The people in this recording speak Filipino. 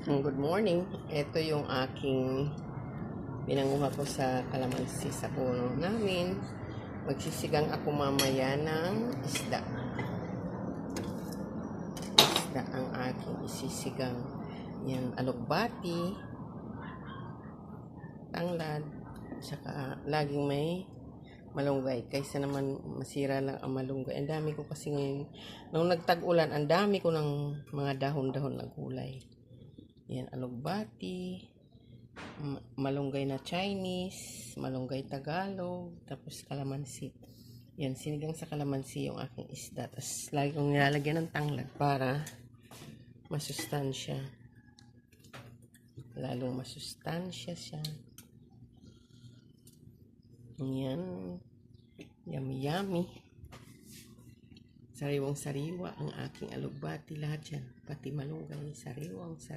Good morning. Ito yung aking pinanguha ko sa kalamansi sa puno namin. Magsisigang ako mamaya ng isda. Isda ang aking isisigang. Yan, alugbati, tanglad, saka laging may malunggay. Kaysa naman masira lang ang malunggay. Ang dami ko kasi ngayon, nung nagtag-ulan, ang dami ko ng mga dahon-dahon na gulay. Yan, alugbati, malunggay na Chinese, malunggay Tagalog, tapos kalamansi. Yan, sinigang sa kalamansi yung aking isda. Tapos lagi kong nilalagyan ng tanglad para masustansya. Lalong masustansya siya. Yan. Yummy yummy. Sariwang sariwa ang aking alugbati. Lahat yan. Pati malunggay. Sariwang sariwa.